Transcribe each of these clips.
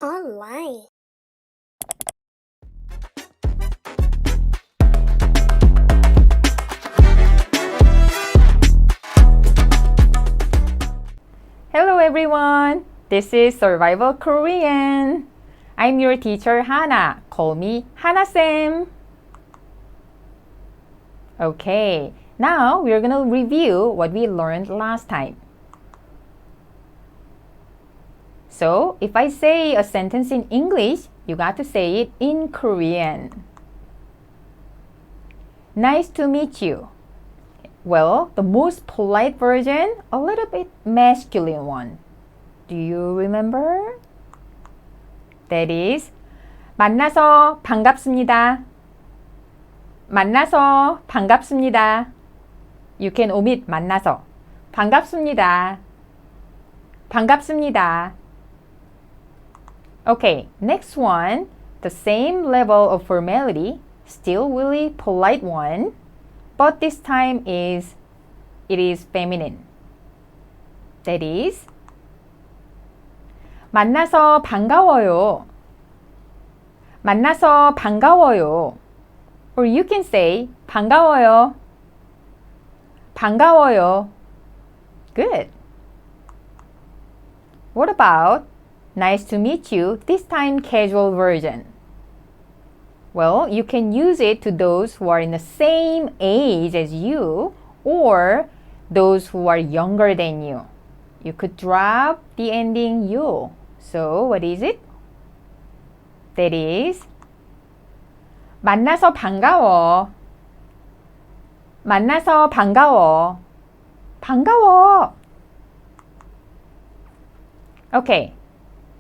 online Hello everyone, this is Survival Korean. I'm your teacher Hana. Call me Hana-쌤. Okay, now we're gonna review what we learned last time. So, if I say a sentence in English, you got to say it in Korean. Nice to meet you. Well, the most polite version, a little bit masculine one. Do you remember? That is, 만나서 반갑습니다. 만나서 반갑습니다. You can omit 만나서. 반갑습니다. 반갑습니다. Okay, next one, the same level of formality, still really polite one. But this time it is feminine. That is, 만나서 반가워요. 만나서 반가워요. Or you can say 반가워요. 반가워요. Good. What about nice to meet you, this time casual version? Well, you can use it to those who are in the same age as you or those who are younger than you. You could drop the ending you. So, what is it? That is, 만나서 반가워. 만나서 반가워. 반가워. Okay,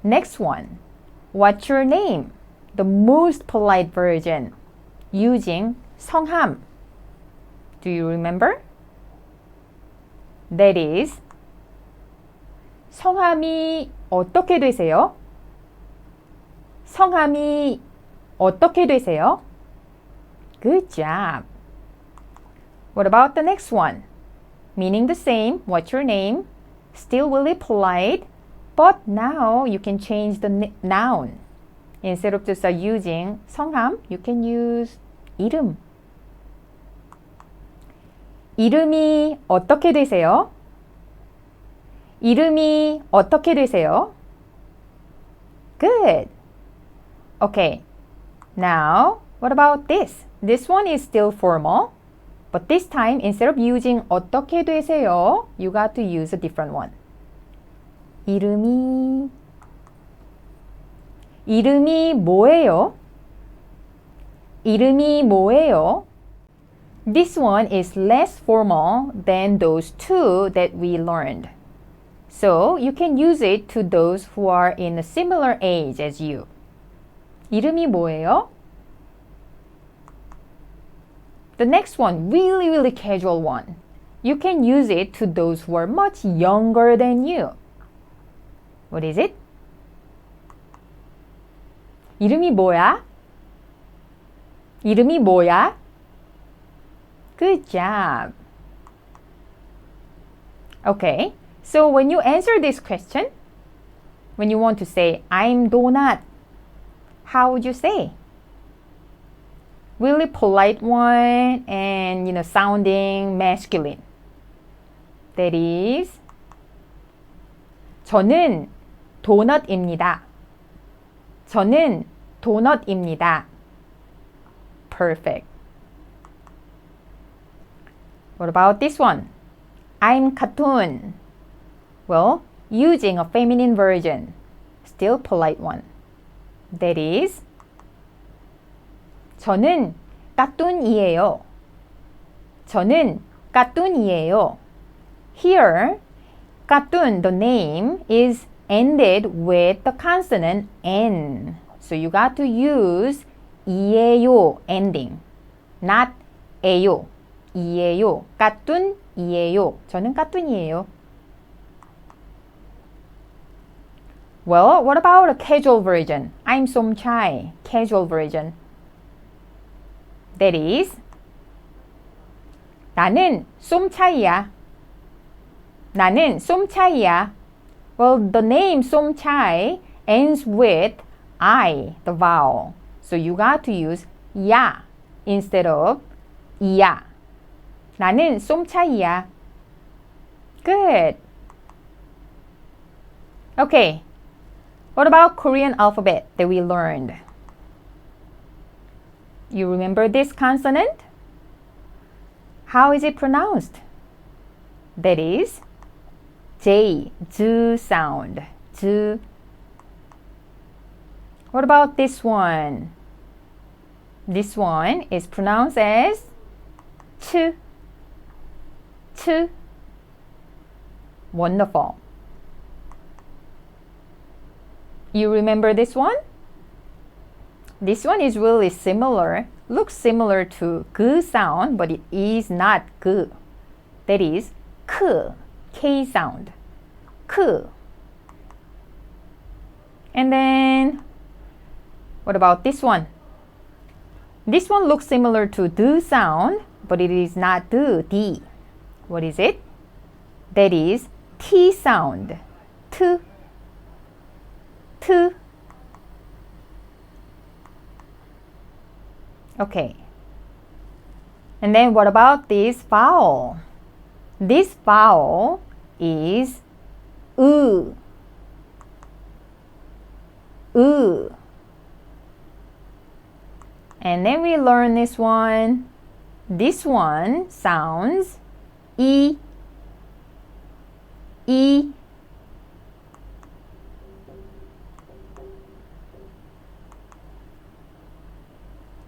next one. What's your name? The most polite version, using 성함. Do you remember? That is, 성함이 어떻게 되세요? 성함이 어떻게 되세요? Good job. What about the next one? Meaning the same, what's your name? Still really polite, but now you can change the noun. Instead of just using 성함, you can use 이름. 이름이 어떻게 되세요? 이름이 어떻게 되세요? Good. Okay. Now, what about this? This one is still formal, but this time instead of using 어떻게 되세요, you got to use a different one. 이름이 뭐예요? 이름이 뭐예요? This one is less formal than those two that we learned. So you can use it to those who are in a similar age as you. 이름이 뭐예요? The next one, really casual one. You can use it to those who are much younger than you. What is it? 이름이 뭐야? 이름이 뭐야? Good job. Okay, so when you answer this question, when you want to say, I'm donut, how would you say? Really polite one and, sounding masculine. That is, 저는 도넛입니다. 저는 도넛입니다. Perfect. What about this one? I'm cartoon. Well, using a feminine version. Still polite one. That is, 저는 까툰이에요. 저는 까툰이에요. Here, 까툰, the name, is ended with the consonant N. So you got to use 이에요 ending, not 에요. 이에요. 까툰이에요. 저는 까툰이에요. Well, what about a casual version? I'm 쏨차이. Casual version. That is, 나는 쏨차이야. 나는 쏨차이야. Well, the name 쏨차이 ends with I, the vowel. So you got to use 야 instead of 이야. 나는 쏨차이야. Good. Okay. What about Korean alphabet that we learned? You remember this consonant? How is it pronounced? That is J, Z sound. Z. What about this one? This one is pronounced as ch. Ch. Wonderful. You remember this one? This one is really similar, looks similar to g sound, but it is not g. That is k, k sound. K. And then, what about this one? This one looks similar to d sound, but it is not d. What is it? That is t sound. T. T. Okay. And then what about this vowel? This vowel is U. U. And then we learn this one. This one sounds E. E.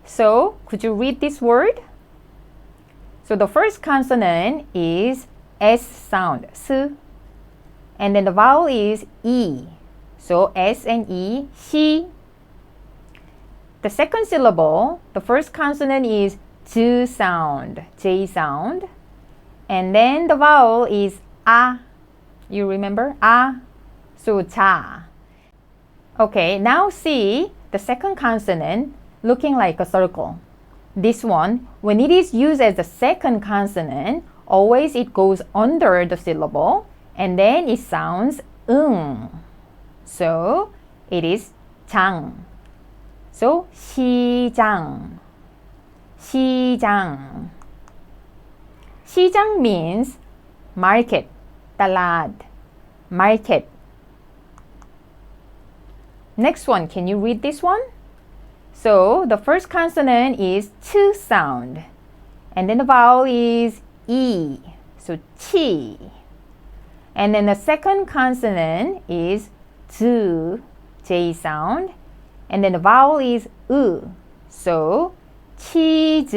So, could you read this word? So the first consonant is S sound, S. And then the vowel is E. So S and E, she. The second syllable, the first consonant is J sound, J sound. And then the vowel is A. You remember? A. So cha. Okay, now see the second consonant looking like a circle. This one, when it is used as the second consonant, always it goes under the syllable and then it sounds So it is 장. So 시장. 시장. 시장 means market, talad, market. Next one, can you read this one? So the first consonant is ch sound. And then the vowel is E. So chi. And then the second consonant is J, J sound. And then the vowel is U. So cheese.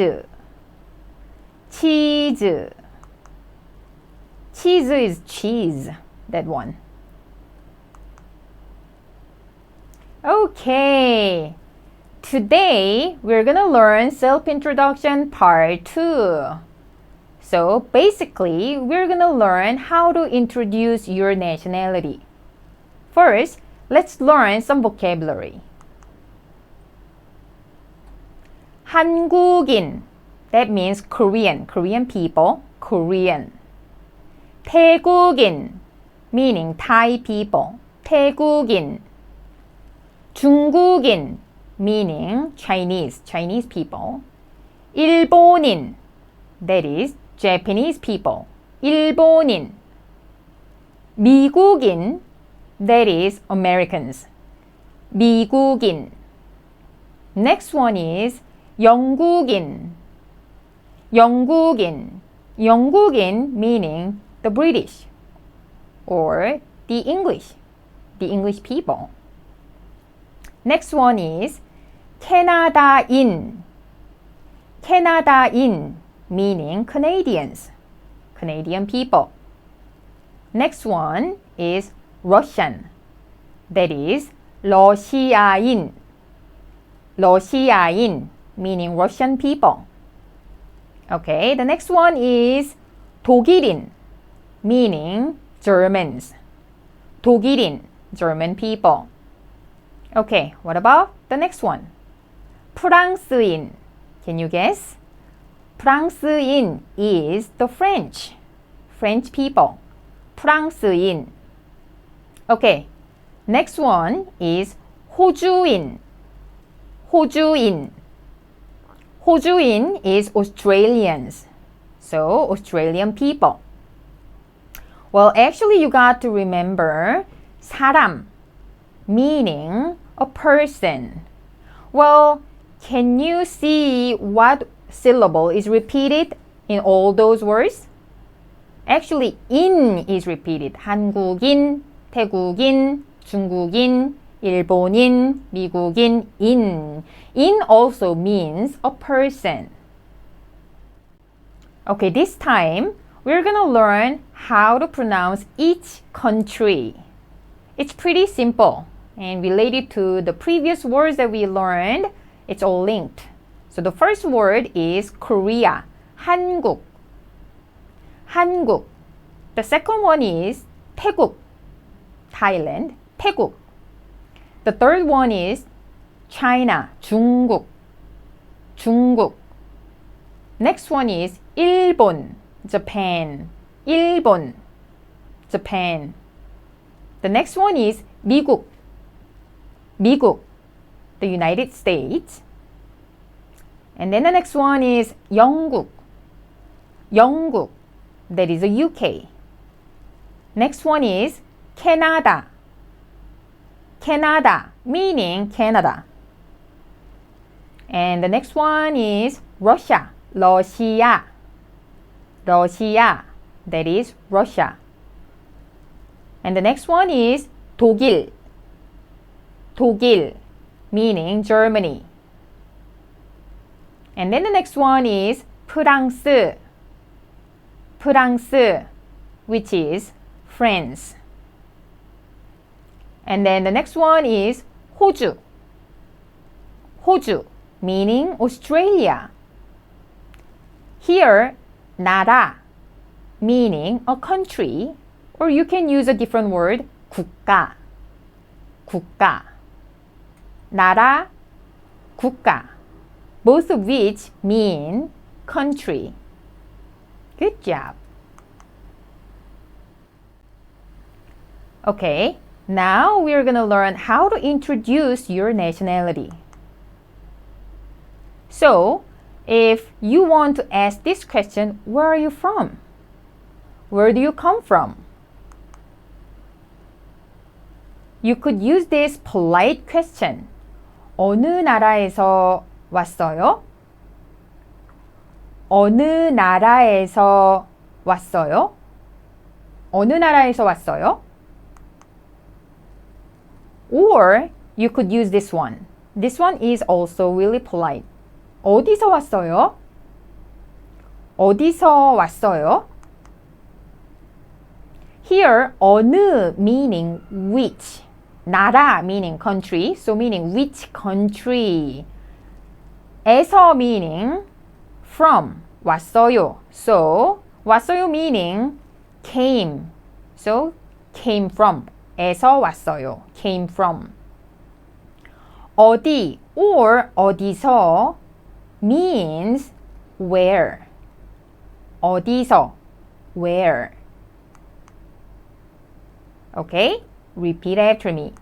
Cheese. Cheese is cheese, that one. Okay. Today, we're gonna learn self-introduction part 2. So basically, we're gonna learn how to introduce your nationality. First, let's learn some vocabulary. 한국인, that means Korean, Korean people, Korean. 태국인, meaning Thai people, 태국인. 중국인, meaning Chinese, Chinese people. 일본인, that is Japanese people, 일본인. 미국인, that is Americans, 미국인. Next one is 영국인, 영국인. 영국인 meaning the British or the English people. Next one is 캐나다인, 캐나다인 meaning Canadians, Canadian people. Next one is Russian, that is 러시아인, 러시아인 meaning Russian people. Okay, the next one is 독일인, meaning Germans, 독일인, German people. Okay, what about the next one? 프랑스인. Can you guess? 프랑스인 is the French people. 프랑스인. Okay, Next one is 호주인. 호주인. 호주인 is Australians. So, Australian people. Well, actually, you got to remember 사람, meaning a person. Well, can you see what syllable is repeated in all those words? Actually, in is repeated. 한국인, 태국인, 중국인, 일본인, 미국인, in. In also means a person. Okay, this time, we're gonna learn how to pronounce each country. It's pretty simple and related to the previous words that we learned. It's all linked. So the first word is Korea, 한국. 한국. The second one is 태국, Thailand, 태국. The third one is China, 중국, 중국. Next one is 일본, Japan, 일본, Japan. The next one is 미국, 미국, the United States. And then the next one is 영국, 영국, that is the UK. Next one is Canada, Canada, meaning Canada. And the next one is Russia, 러시아, 러시아, that is Russia. And the next one is 독일, 독일, meaning Germany. And then the next one is 프랑스, 프랑스, which is France. And then the next one is 호주, 호주, meaning Australia. Here, 나라, meaning a country, or you can use a different word, 국가, 국가. 나라, 국가, both of which mean country. Good job. Okay, now we're going to learn how to introduce your nationality. So, if you want to ask this question, where are you from? Where do you come from? You could use this polite question. 어느 나라에서 왔어요? 어느 나라에서 왔어요? 어느 나라에서 왔어요? Or you could use this one. This one is also really polite. 어디서 왔어요? 어디서 왔어요? Here, 어느 meaning which. 나라 meaning country, so meaning which country. 에서 meaning from. 왔어요. So, 왔어요 meaning came. So, came from. 에서 왔어요. Came from. 어디 or 어디서 means where. 어디서, where. Okay? Repeat after me.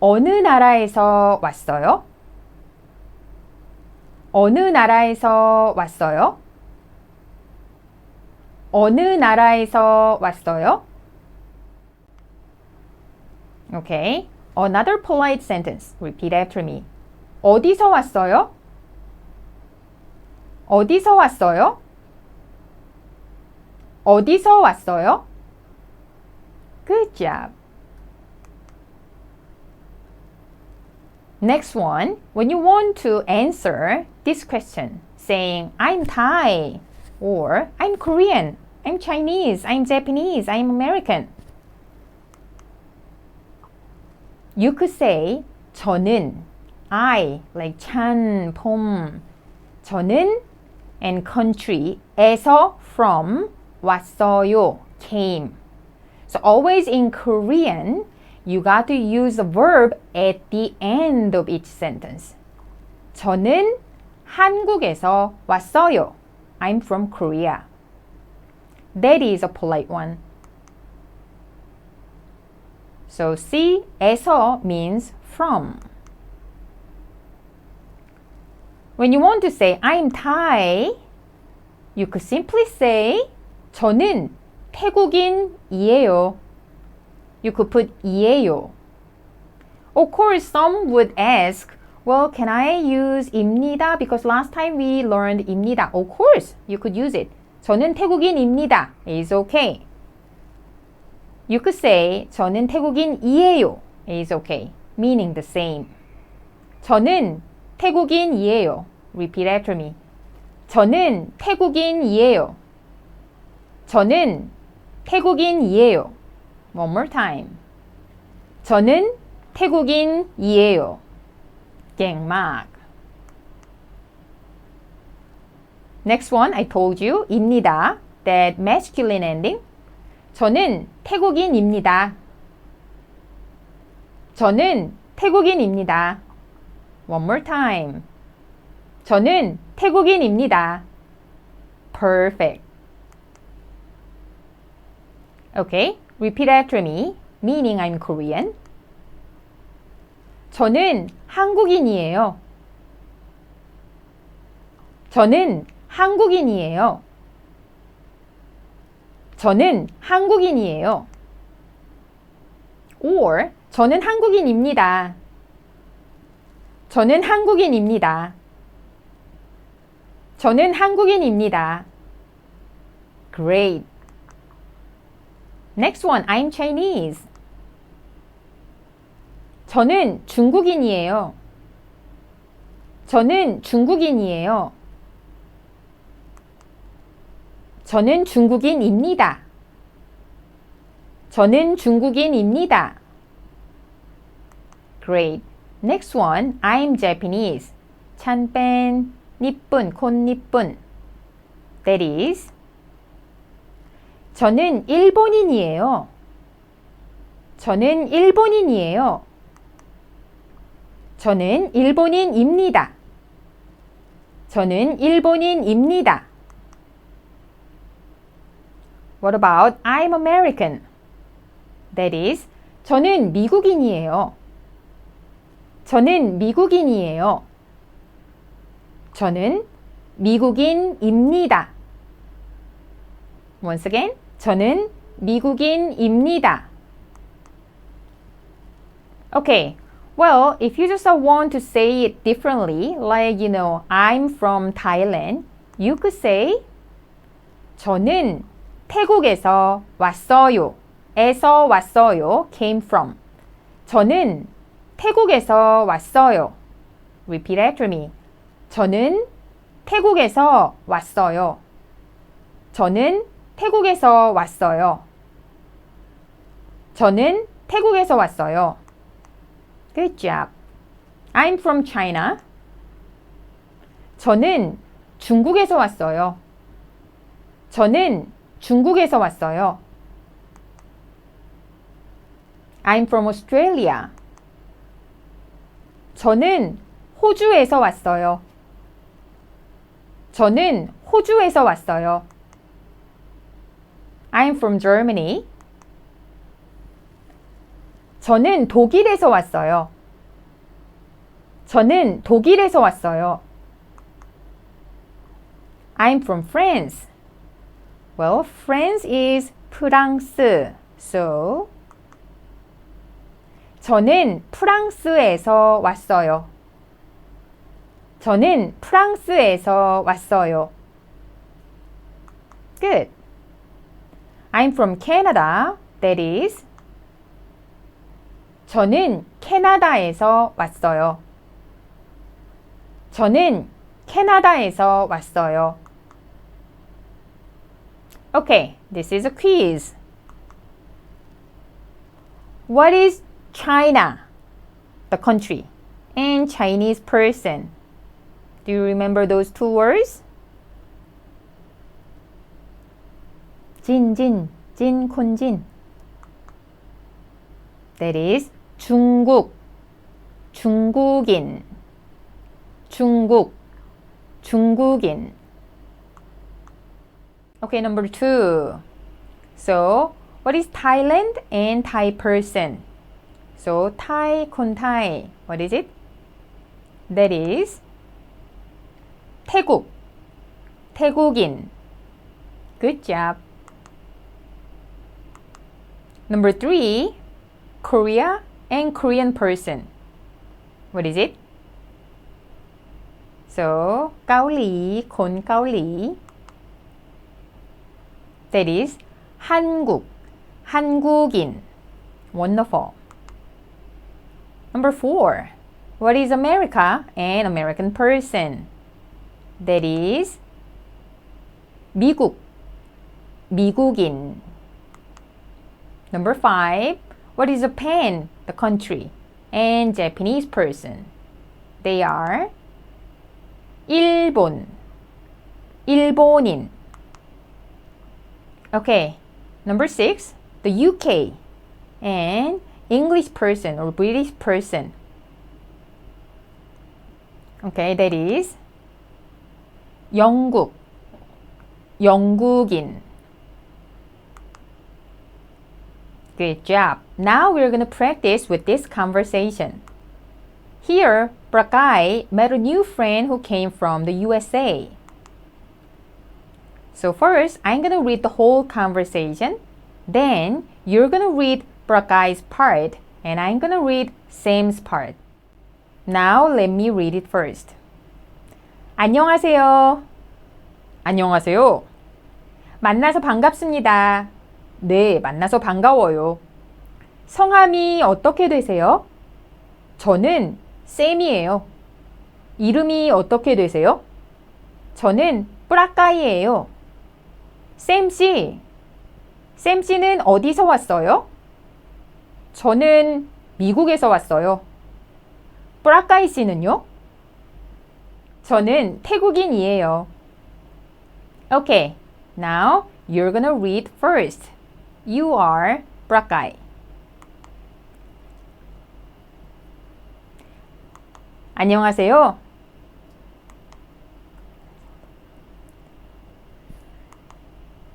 어느 나라에서 왔어요? 어느 나라에서 왔어요? 어느 나라에서 왔어요? Okay. Another polite sentence. Repeat after me. 어디서 왔어요? 어디서 왔어요? 어디서 왔어요? Good job. Next one, when you want to answer this question, saying, I'm Thai, or I'm Korean, I'm Chinese, I'm Japanese, I'm American. You could say, 저는, I, like 찬, 봄, 저는, and country, 에서, from, 왔어요, came. So always in Korean, you got to use the verb at the end of each sentence. 저는 한국에서 왔어요. I'm from Korea. That is a polite one. So C, 에서 means from. When you want to say I'm Thai, you could simply say 저는 태국인이에요. You could put 이에요. Of course, some would ask, well, can I use 입니다? Because last time we learned 입니다. Of course, you could use it. 저는 태국인입니다. It's okay. You could say 저는 태국인이에요. It's okay. Meaning the same. 저는 태국인이에요. Repeat after me. 저는 태국인이에요. 저는 태국인이에요. One more time. 저는 태국인이에요. เก่งมาก Next one, I told you, 입니다. That masculine ending. 저는 태국인입니다. 저는 태국인입니다. One more time. 저는 태국인입니다. Perfect. Okay, repeat after me, meaning I'm Korean. 저는 한국인이에요. 저는 한국인이에요. 저는 한국인이에요. Or 저는 한국인입니다. 저는 한국인입니다. 저는 한국인입니다. Great. Next one, I'm Chinese. 저는 중국인이에요. 저는 중국인이에요. 저는 중국인입니다. 저는 중국인입니다. Great. Next one, I'm Japanese. ฉันเป็นญี่ปุ่นคนญี่ปุ่น That is 저는 일본인이에요. 저는 일본인이에요. 저는 일본인입니다. 저는 일본인입니다. What about I'm American? That is, 저는 미국인이에요. 저는 미국인이에요. 저는 미국인입니다. Once again, 저는 미국인입니다. Okay, well, if you just want to say it differently, like, I'm from Thailand, you could say, 저는 태국에서 왔어요. 에서 왔어요. came from. 저는 태국에서 왔어요. Repeat after me. 저는 태국에서 왔어요. 저는 태국에서 왔어요. 저는 태국에서 왔어요. Good job. I'm from China. 저는 중국에서 왔어요. 저는 중국에서 왔어요. I'm from Australia. 저는 호주에서 왔어요. 저는 호주에서 왔어요. I'm from Germany. 저는 독일에서 왔어요. 저는 독일에서 왔어요. I'm from France. Well, France is 프랑스. So, 저는 프랑스에서 왔어요. 저는 프랑스에서 왔어요. Good. I'm from Canada. That is, 저는 캐나다에서 왔어요. 저는 캐나다에서 왔어요. Okay, this is a quiz. What is China, the country, and Chinese person? Do you remember those two words? 진, That is 중국, 중국인. 중국, 중국인. Okay, number 2. So, what is Thailand and Thai person? So Thai คนไทย What is it? That is 태국 태국인. Good job. Number 3, Korea and Korean person. What is it? So เกาหลีคนเกาหลี That is 한국 한국인. Wonderful. Number 4, what is America and American person? That is 미국 미국인. Number 5, what is Japan, the country, and Japanese person? They are 일본 일본인. Okay, number 6, the UK and English person or British person. Okay, that is 영국 영국인. Good job. Now we're going to practice with this conversation. Here, Brakai met a new friend who came from the USA. So first, I'm going to read the whole conversation. Then, you're going to read Brakai's part, and I'm going to read Sam's part. Now, let me read it first. 안녕하세요. 안녕하세요. 만나서 반갑습니다. 네, 만나서 반가워요. 성함이 어떻게 되세요? 저는 쌤이에요. 이름이 어떻게 되세요? 저는 뿌라까이예요. 쌤씨, 쌤씨는 어디서 왔어요? 저는 미국에서 왔어요. 뿌라까이 씨는요? 저는 태국인이에요. Okay, now you're gonna read first. You are Brakai. 안녕하세요.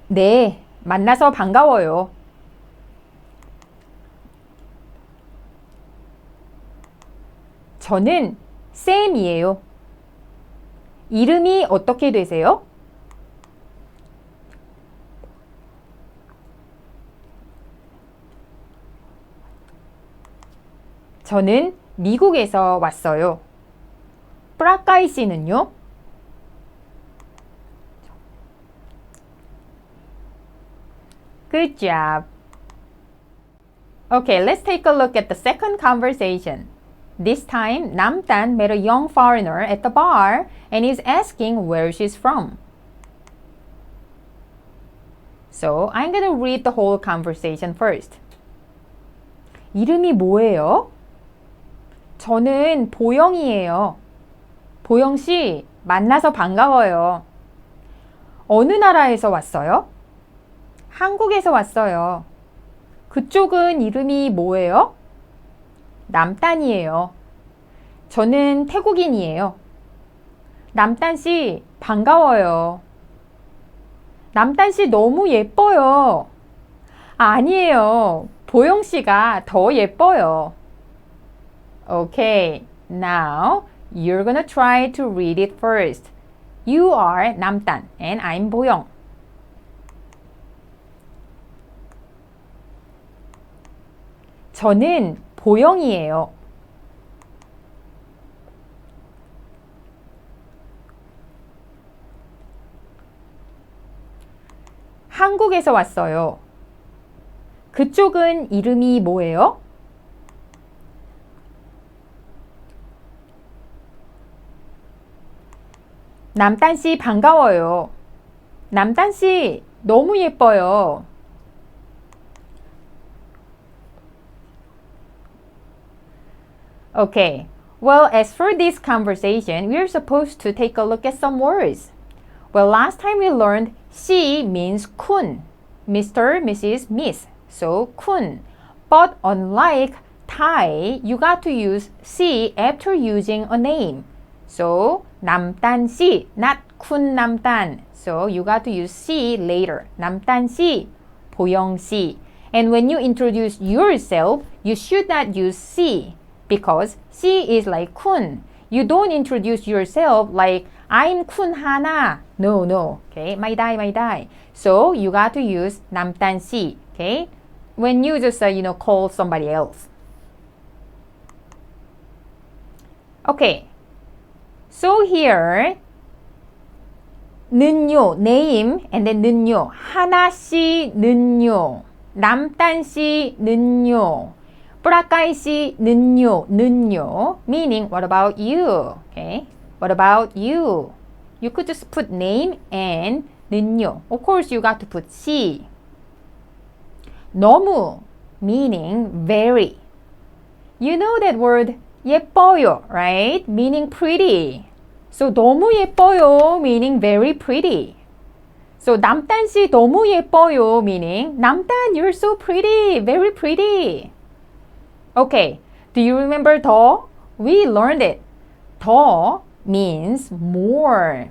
네, 만나서 반가워요. 저는 쌤이에요. 이름이 어떻게 되세요? 저는 미국에서 왔어요. 뿌라까이 씨는요? Good job. Okay, let's take a look at the second conversation. This time, Namtan met a young foreigner at the bar and is asking where she's from. So, I'm going to read the whole conversation first. 이름이 뭐예요? 저는 보영이에요. 보영씨, 만나서 반가워요. 어느 나라에서 왔어요? 한국에서 왔어요. 그쪽은 이름이 뭐예요? 남단이에요. 저는 태국인이에요. 남단씨, 반가워요. 남단씨 너무 예뻐요. 아니에요. 보영씨가 더 예뻐요. Okay, now you're gonna try to read it first. You are 남단 and I'm 보영. 저는 보영이에요. 한국에서 왔어요. 그쪽은 이름이 뭐예요? 남단씨 반가워요. 남단씨 너무 예뻐요. Okay, well, as for this conversation, we're supposed to take a look at some words. Well, last time we learned she means kun, Mr., Mrs., Miss, so kun. But unlike Thai, you got to use she after using a name. So, 남단 씨, not kun 남단. So, you got to use she later. 남단 씨, 보영 씨. And when you introduce yourself, you should not use C because C is like kun. You don't introduce yourself like I'm Kun Hana. No, no. Okay, ไม่ได้. So you got to use 남단 C. Okay, when you just call somebody else. Okay. So here, 는요, name, and then 는요. 하나씨, 는요. 남단씨, 는요. 뿌라까이씨, 는요. Meaning, what about you? Okay. What about you? You could just put name and 는요. Of course, you got to put C. 너무, meaning very. You know that word 예뻐요, right? Meaning pretty. So 너무 예뻐요, meaning very pretty. So 남단 씨 너무 예뻐요, meaning 남단, you're so pretty, very pretty. Okay, do you remember 더? We learned it. 더 means more.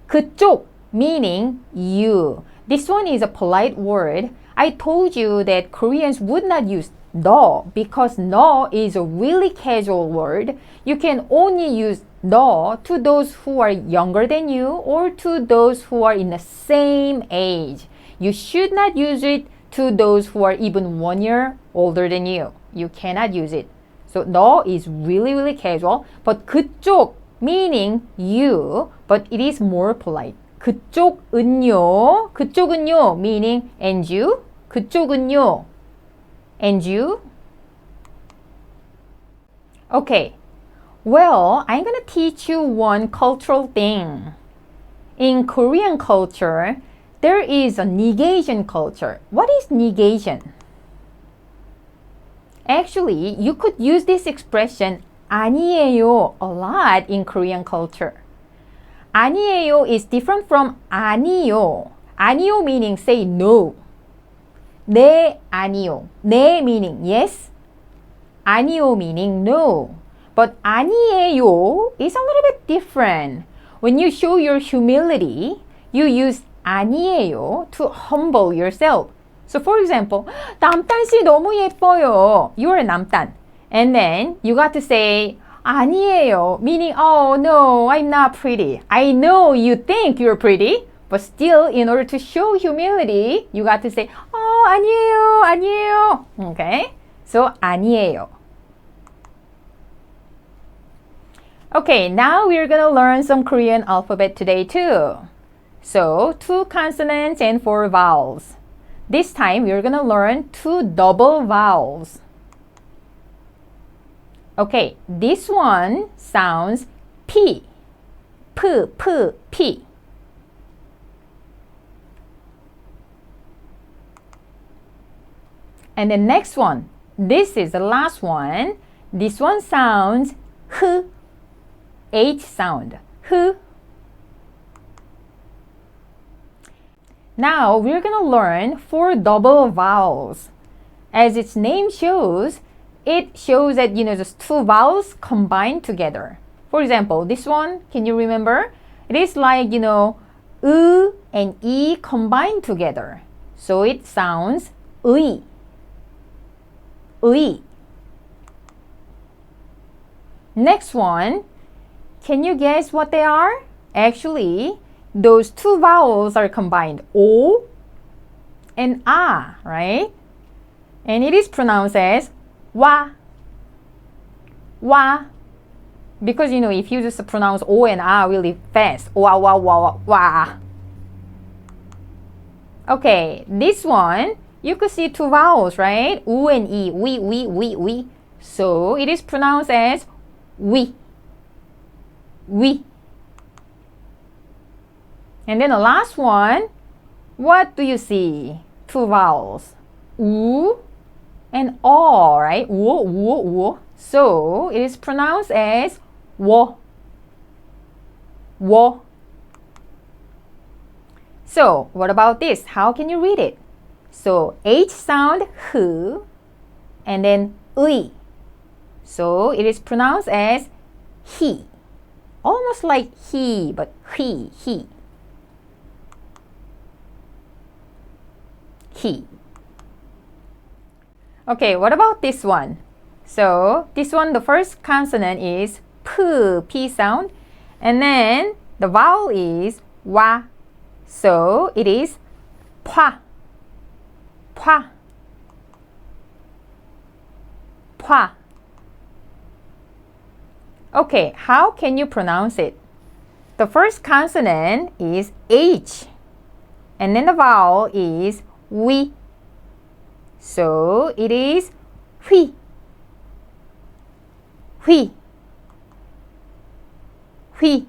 그쪽, meaning you. This one is a polite word. I told you that Koreans would not use 너 because 너 is a really casual word. You can only use 너 to those who are younger than you or to those who are in the same age. You should not use it to those who are even 1 year older than you. You cannot use it. So 너 is really, really casual. But 그쪽 meaning you, but it is more polite. 그쪽은요 meaning and you. 그쪽은요 and you. Okay. Well, I'm gonna teach you one cultural thing. In Korean culture, there is a negation culture. What is negation? Actually, you could use this expression 아니에요 a lot in Korean culture. 아니에요 is different from 아니요. 아니요 meaning say no. 네 아니요. 네 meaning yes. 아니요 meaning no. But 아니에요 is a little bit different. When you show your humility, you use 아니에요 to humble yourself. So for example, 남단 씨 너무 예뻐요. You are 남단. And then you got to say 아니에요, meaning oh no, I'm not pretty. I know you think you're pretty, but still in order to show humility, you got to say oh 아니에요. Okay? So 아니에요. Okay, now we're gonna learn some Korean alphabet today too. So 2 consonants and 4 vowels. This time we're gonna learn 2 double vowels. Okay, this one sounds P. P. And the next one, this is the last one. This one sounds H. H sound. H. Now we're gonna learn 4 double vowels. As its name shows, it shows that just 2 vowels combined together. For example, this one, can you remember? It is like 으 and 이 combined together. So it sounds 의. 의. Next one, can you guess what they are? Actually, those 2 vowels are combined. O and A, right? And it is pronounced as 와. 와. Because if you just pronounce O and A really fast. wa. Okay, this one, you could see 2 vowels, right? U and E. We. So it is pronounced as we. And then the last one, what do you see? 2 vowels. U and O, right? 우. So it is pronounced as wo. So what about this? How can you read it? So H sound H and then 의. So it is pronounced as he. Almost like he, but he. Okay, what about this one? So this one, the first consonant is P sound, and then the vowel is wa. So it is pwa, pwa, pwa. Okay, how can you pronounce it? The first consonant is H, and then the vowel is we. So it is hui, hui, hui.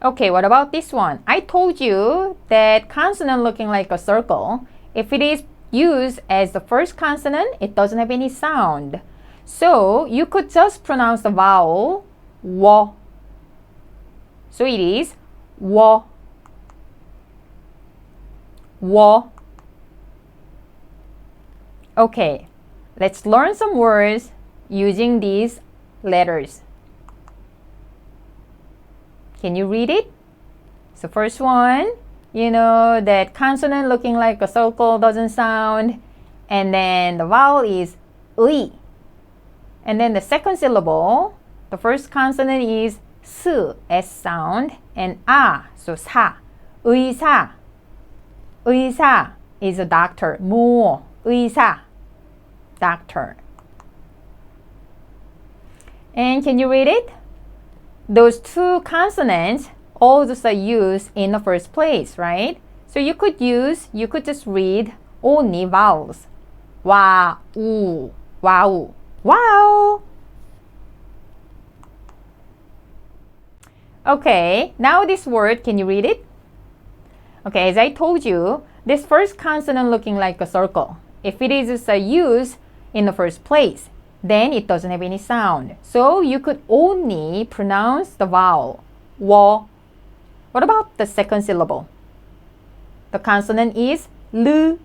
Okay, what about this one? I told you that consonant looking like a circle, if it is used as the first consonant, it doesn't have any sound. So you could just pronounce the vowel wo. So it is wo, wo. Okay, let's learn some words using these letters. Can you read it? So first one, you know that consonant looking like a circle doesn't sound, and then the vowel is 의. And then the second syllable, the first consonant is S sound, and so 사. 의사. 의사 is a doctor. 모. 의사. Doctor. And can you read it? Those two consonants all just are used in the first place, right? So you could just read only vowels. 와, 우, 와우, wow. Okay, now this word, can you read it? Okay, as I told you, this first consonant looking like a circle. If it is used in the first place, then it doesn't have any sound. So you could only pronounce the vowel, wo. What about the second syllable? The consonant is lu,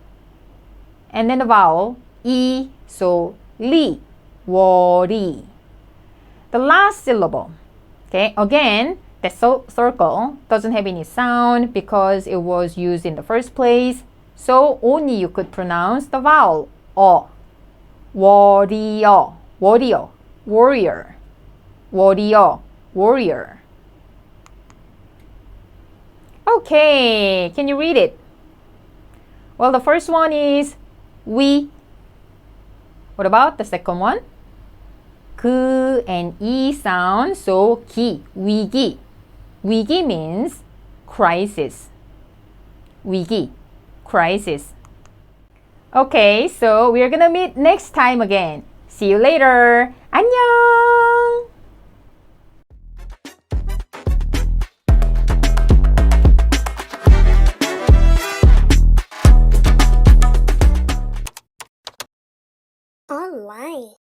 and then the vowel i, so li, wo 리. The last syllable, okay, again, the circle doesn't have any sound because it was used in the first place. So only you could pronounce the vowel 어. warrior, warrior, warrior, warrior, warrior. Okay, can you read it? Well, the first one is we. What about the second one? 그 and 이 sound, so 기, 위기. 위기 means crisis. 위기, crisis. Okay, so we're gonna meet next time again. See you later. 안녕! Online